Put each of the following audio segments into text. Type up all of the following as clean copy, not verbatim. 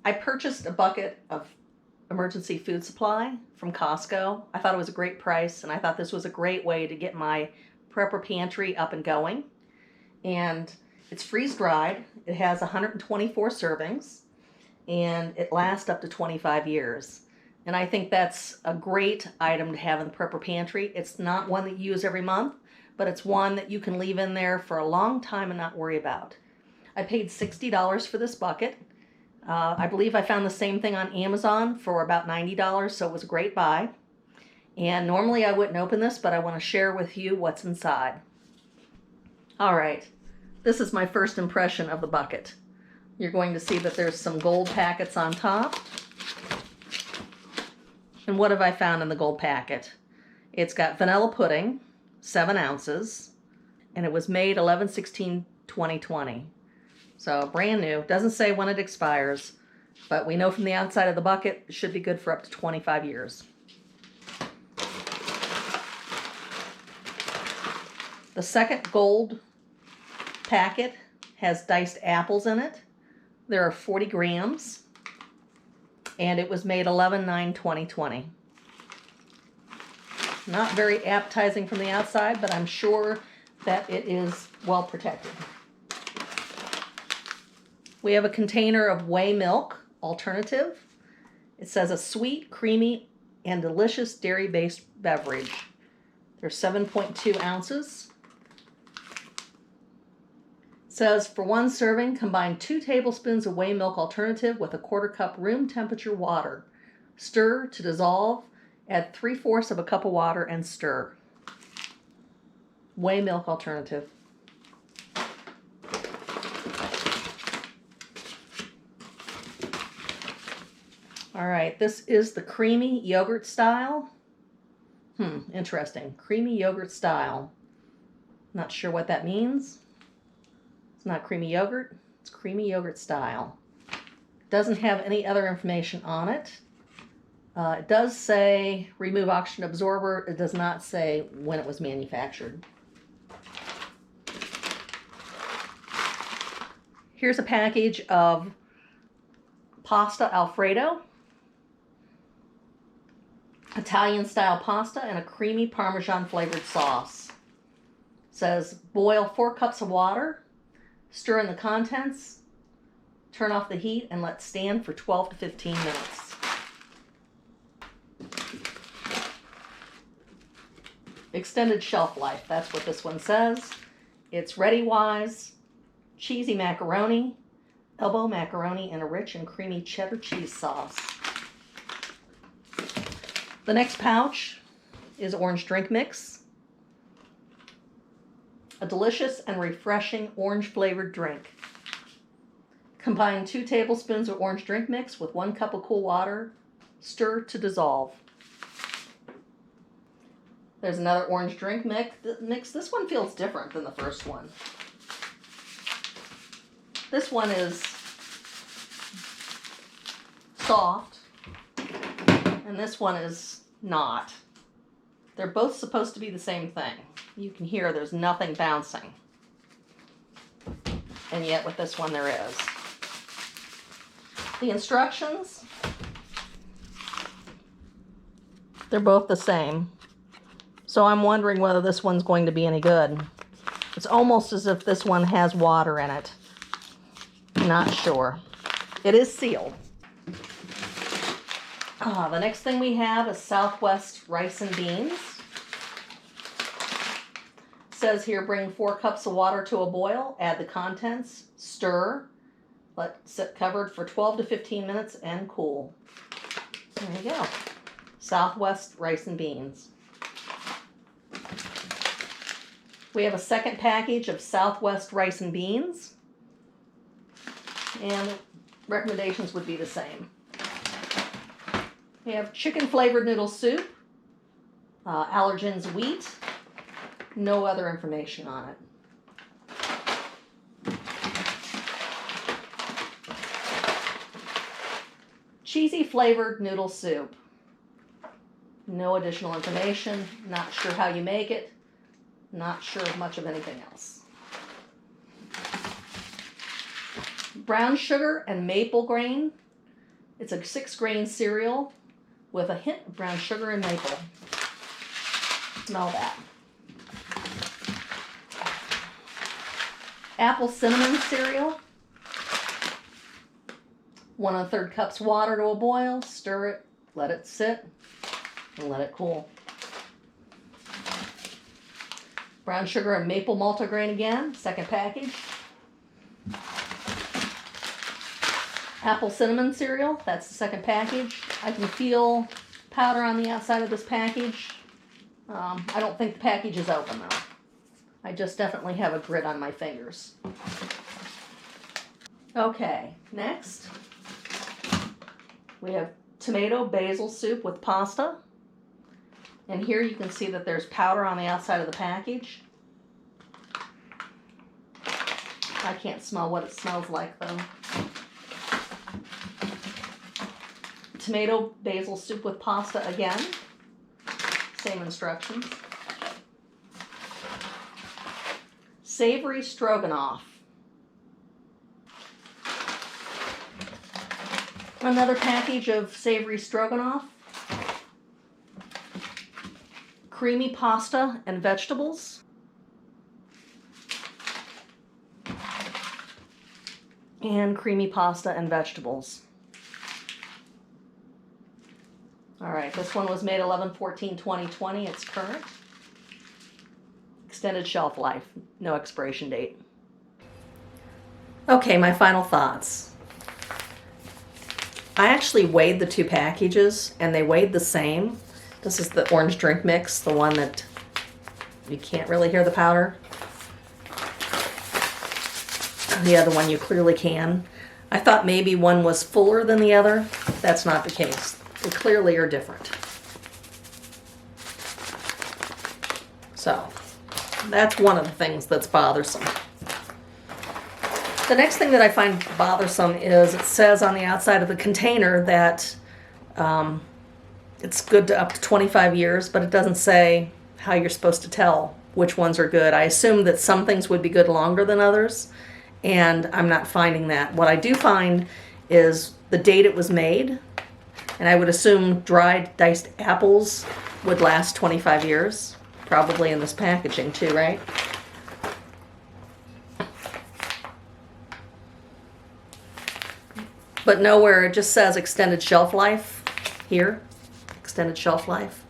I purchased a bucket of emergency food supply from Costco. I thought it was a great price, and I thought this was a great way to get my prepper pantry up and going. And it's freeze dried. It has 124 servings, and it lasts up to 25 years. And I think that's a great item to have in the prepper pantry. It's not one that you use every month, but it's one that you can leave in there for a long time and not worry about. I paid $60 for this bucket. I believe I found the same thing on Amazon for about $90, so it was a great buy. And normally I wouldn't open this, but I want to share with you what's inside. All right, this is my first impression of the bucket. You're going to see that there's some gold packets on top. And what have I found in the gold packet? It's got vanilla pudding, 7 ounces, and it was made 11/16/2020. So brand new. Doesn't say when it expires, but we know from the outside of the bucket it should be good for up to 25 years. The second gold packet has diced apples in it. There are 40 grams, and it was made 11/9/2020. Not very appetizing from the outside, but I'm sure that it is well protected. We have a container of whey milk alternative. It says a sweet, creamy, and delicious dairy-based beverage. There's 7.2 ounces. It says for one serving, combine 2 tablespoons of whey milk alternative with a 1/4 cup room temperature water. Stir to dissolve. Add 3/4 of a cup of water and stir. Whey milk alternative. All right, this is the creamy yogurt style. Interesting. Creamy yogurt style. Not sure what that means. It's not creamy yogurt. It's creamy yogurt style. Doesn't have any other information on it. It does say remove oxygen absorber. It does not say when it was manufactured. Here's a package of pasta Alfredo. Italian style pasta and a creamy Parmesan flavored sauce. It says boil 4 cups of water, stir in the contents, turn off the heat, and let stand for 12 to 15 minutes. Extended shelf life, that's what this one says. It's Readywise, cheesy macaroni, elbow macaroni, and a rich and creamy cheddar cheese sauce. The next pouch is orange drink mix. A delicious and refreshing orange flavored drink. Combine 2 tablespoons of orange drink mix with 1 cup of cool water. Stir to dissolve. There's another orange drink mix. This one feels different than the first one. This one is soft, and this one is not. They're both supposed to be the same thing. You can hear there's nothing bouncing. And yet with this one there is. The instructions, they're both the same. So I'm wondering whether this one's going to be any good. It's almost as if this one has water in it. Not sure. It is sealed. The next thing we have is Southwest rice and beans. It says here bring 4 cups of water to a boil, add the contents, stir, let sit covered for 12 to 15 minutes and cool. There you go. Southwest rice and beans. We have a second package of Southwest rice and beans, and recommendations would be the same. We have chicken flavored noodle soup, allergens wheat, no other information on it. Cheesy flavored noodle soup, no additional information, not sure how you make it, not sure much of anything else. Brown sugar and maple grain It's a 6-grain cereal with a hint of brown sugar and maple. Smell that. Apple cinnamon cereal. 1 1/3 cups water to a boil. Stir it, let it sit, and let it cool. Brown sugar and maple multigrain again, 2nd package. Apple cinnamon cereal, that's the 2nd package. I can feel powder on the outside of this package. I don't think the package is open though. I just definitely have a grit on my fingers. Okay, next we have tomato basil soup with pasta. And here you can see that there's powder on the outside of the package. I can't smell what it smells like though. Tomato basil soup with pasta again. Same instructions. Savory stroganoff. Another package of savory stroganoff. Creamy pasta and vegetables. And creamy pasta and vegetables. All right, this one was made 11/14/2020. It's current. Extended shelf life, no expiration date. Okay, my final thoughts. I actually weighed the 2 packages and they weighed the same. This is the orange drink mix, the one that you can't really hear the powder. The other one you clearly can. I thought maybe one was fuller than the other. That's not the case. They clearly are different. So, that's one of the things that's bothersome. The next thing that I find bothersome is it says on the outside of the container that it's good to up to 25 years, but it doesn't say how you're supposed to tell which ones are good. I assume that some things would be good longer than others, and I'm not finding that. What I do find is the date it was made, and I would assume dried diced apples would last 25 years, probably in this packaging too, right? But nowhere, it just says extended shelf life here, extended shelf life.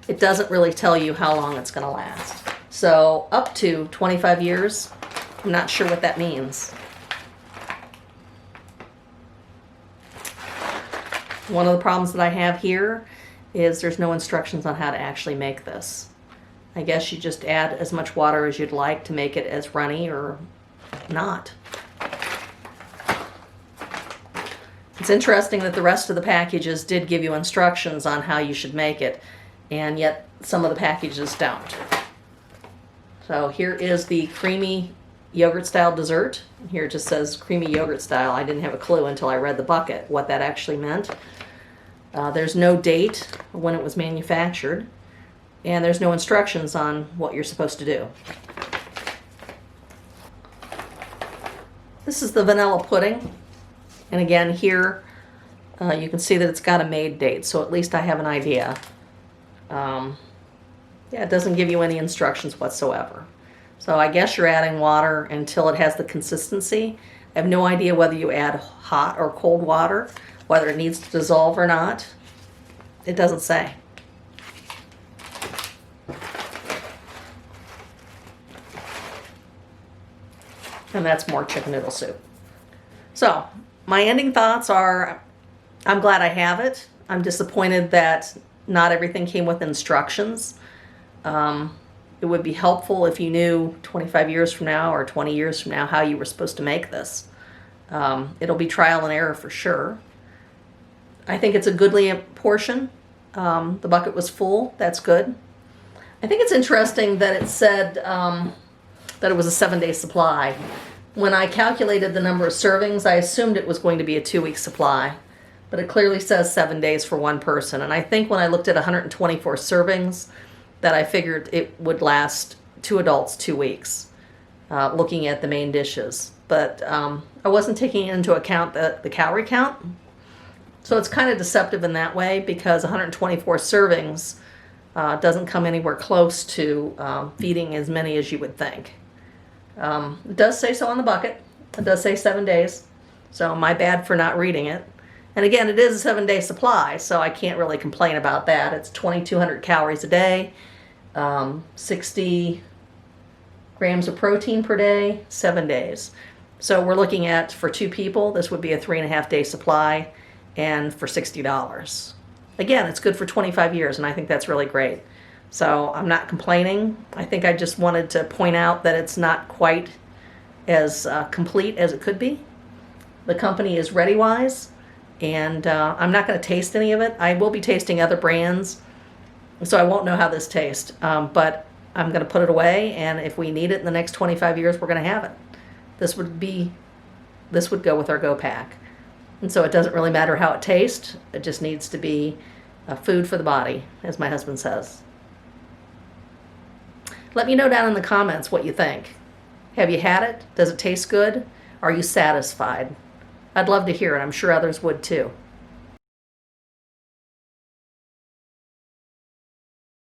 It doesn't really tell you how long it's going to last. So up to 25 years, I'm not sure what that means. One of the problems that I have here is there's no instructions on how to actually make this. I guess you just add as much water as you'd like to make it as runny or not. It's interesting that the rest of the packages did give you instructions on how you should make it, and yet some of the packages don't. So here is the creamy yogurt style dessert. Here it just says creamy yogurt style. I didn't have a clue until I read the bucket what that actually meant. There's no date when it was manufactured, and there's no instructions on what you're supposed to do. This is the vanilla pudding. And again, here you can see that it's got a made date, so at least I have an idea. Yeah, it doesn't give you any instructions whatsoever. So I guess you're adding water until it has the consistency. I have no idea whether you add hot or cold water, whether it needs to dissolve or not. It doesn't say. And that's more chicken noodle soup. So, my ending thoughts are, I'm glad I have it. I'm disappointed that not everything came with instructions. It would be helpful if you knew 25 years from now or 20 years from now how you were supposed to make this. It'll be trial and error for sure. I think it's a goodly portion. The bucket was full. That's good. I think it's interesting that it said that it was a 7-day supply. When I calculated the number of servings, I assumed it was going to be a 2-week supply, but it clearly says 7 days for one person. And I think when I looked at 124 servings, that I figured it would last 2 adults 2 weeks, looking at the main dishes. But I wasn't taking into account the calorie count. So it's kind of deceptive in that way because 124 servings doesn't come anywhere close to feeding as many as you would think. It does say so on the bucket. It does say 7 days. So my bad for not reading it. And again, it is a 7-day supply, so I can't really complain about that. It's 2,200 calories a day, 60 grams of protein per day, 7 days. So we're looking at, for 2 people, this would be a 3.5-day supply, and for $60. Again, it's good for 25 years, and I think that's really great. So I'm not complaining. I think I just wanted to point out that it's not quite as complete as it could be. The company is Readywise, and I'm not going to taste any of it. I will be tasting other brands, so I won't know how this tastes. But I'm going to put it away, and if we need it in the next 25 years, we're going to have it. This would go with our Go Pack. And so it doesn't really matter how it tastes. It just needs to be food for the body, as my husband says. Let me know down in the comments what you think. Have you had it? Does it taste good? Are you satisfied? I'd love to hear it. I'm sure others would too.